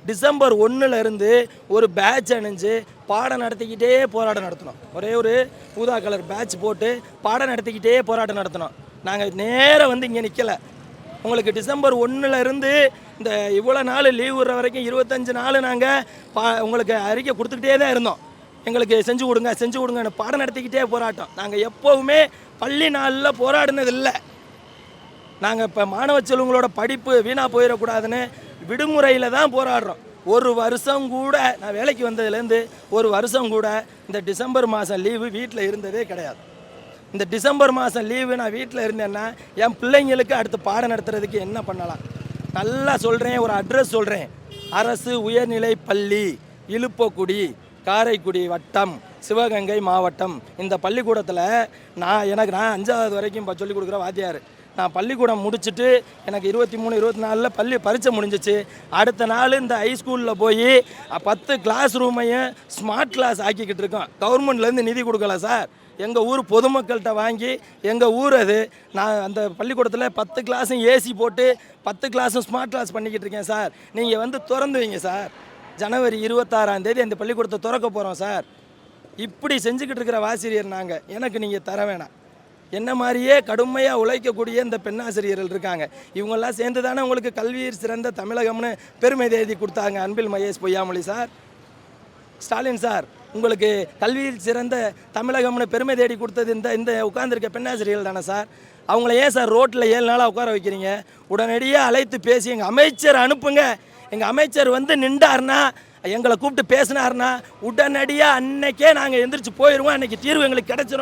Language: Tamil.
டிசம்பர் 1லேருந்து ஒரு பேட்ச் அணிஞ்சு பாடம் நடத்திக்கிட்டே போராட்டம் நடத்தினோம். ஒரே ஒரு ஊதா கலர் பேட்ச் போட்டு பாடம் நடத்திக்கிட்டே போராட்டம் நடத்தினோம். நாங்கள் நேராக வந்து இங்கே நிற்கலை. உங்களுக்கு டிசம்பர் 1லேருந்து இந்த இவ்வளோ நாள் லீவ் விடுற வரைக்கும் 25 நாள் நாங்கள் உங்களுக்கு அறிக்கை கொடுத்துக்கிட்டே தான் இருந்தோம். எங்களுக்கு செஞ்சு கொடுங்கன்னு பாடம் நடத்திக்கிட்டே போராட்டம். நாங்கள் எப்போவுமே பள்ளி நாளில் போராடினது இல்லை. நாங்கள் இப்போ மாணவ செல்வங்களோட படிப்பு வீணாக போயிடக்கூடாதுன்னு விடுமுறையில் தான் போராடுறோம். ஒரு வருஷம் கூட நான் வேலைக்கு வந்ததுலேருந்து ஒரு வருஷம் கூட இந்த டிசம்பர் மாதம் லீவு வீட்டில் இருந்ததே கிடையாது. இந்த டிசம்பர் மாதம் லீவு நான் வீட்டில் இருந்தேன்னா என் பிள்ளைங்களுக்கு அடுத்து பாடம் நடத்துறதுக்கு என்ன பண்ணலாம்? நல்லா சொல்கிறேன், ஒரு அட்ரஸ் சொல்கிறேன். அரசு உயர்நிலை பள்ளி, இலுப்பக்குடி, காரைக்குடி வட்டம், சிவகங்கை மாவட்டம். இந்த பள்ளிக்கூடத்தில் நான் 5வது வரைக்கும் சொல்லிக் கொடுக்குற வாத்தியார். நான் பள்ளிக்கூடம் முடிச்சுட்டு எனக்கு 23, 24 பள்ளி பரீட்சை முடிஞ்சிச்சு. அடுத்த நாள் இந்த ஹைஸ்கூலில் போய் 10 கிளாஸ் ரூமையும் ஸ்மார்ட் கிளாஸ் ஆக்கிக்கிட்டு இருக்கோம். கவர்மெண்ட்லேருந்து நிதி கொடுக்கல சார். எங்கள் ஊர் பொதுமக்கள்கிட்ட வாங்கி எங்கள் ஊர் அது. நான் அந்த பள்ளிக்கூடத்தில் 10 கிளாஸும் ஏசி போட்டு 10 கிளாஸும் ஸ்மார்ட் கிளாஸ் பண்ணிக்கிட்டு இருக்கேன் சார். நீங்கள் வந்து திறந்து வைங்க சார். ஜனவரி 26ஆம் தேதி அந்த பள்ளிக்கூடத்தை திறக்க போகிறோம் சார். இப்படி செஞ்சுக்கிட்டு இருக்கிற ஆசிரியர் நாங்கள். எனக்கு நீங்கள் தர வேணாம். என்ன மாதிரியே கடுமையாக உழைக்கக்கூடிய இந்த பெண்ணாசிரியர்கள் இருக்காங்க. இவங்கெல்லாம் சேர்ந்து தானே உங்களுக்கு கல்வியில் சிறந்த தமிழகம்னு பெருமை தேதி கொடுத்தாங்க. அன்பில் மகேஷ் பொய்யாமொழி சார், ஸ்டாலின் சார், உங்களுக்கு கல்வியில் சிறந்த தமிழகம்னு பெருமை தேடி கொடுத்தது இந்த உட்கார்ந்துருக்க பெண்ணாசிரியர்கள் தானே சார். அவங்கள ஏன் சார் ரோட்டில் 7 நாளாக உட்கார வைக்கிறீங்க? உடனடியாக அழைத்து பேசி எங்கள் அமைச்சர் அனுப்புங்க. எங்கள் அமைச்சர் வந்து நின்றார்னா, எங்களை கூப்பிட்டு பேசினார்னா உடனடியாக அன்னைக்கே நாங்கள் எந்திரிச்சு போயிடுவோம். அன்றைக்கி தீர்வு எங்களுக்கு கிடச்சிரும்.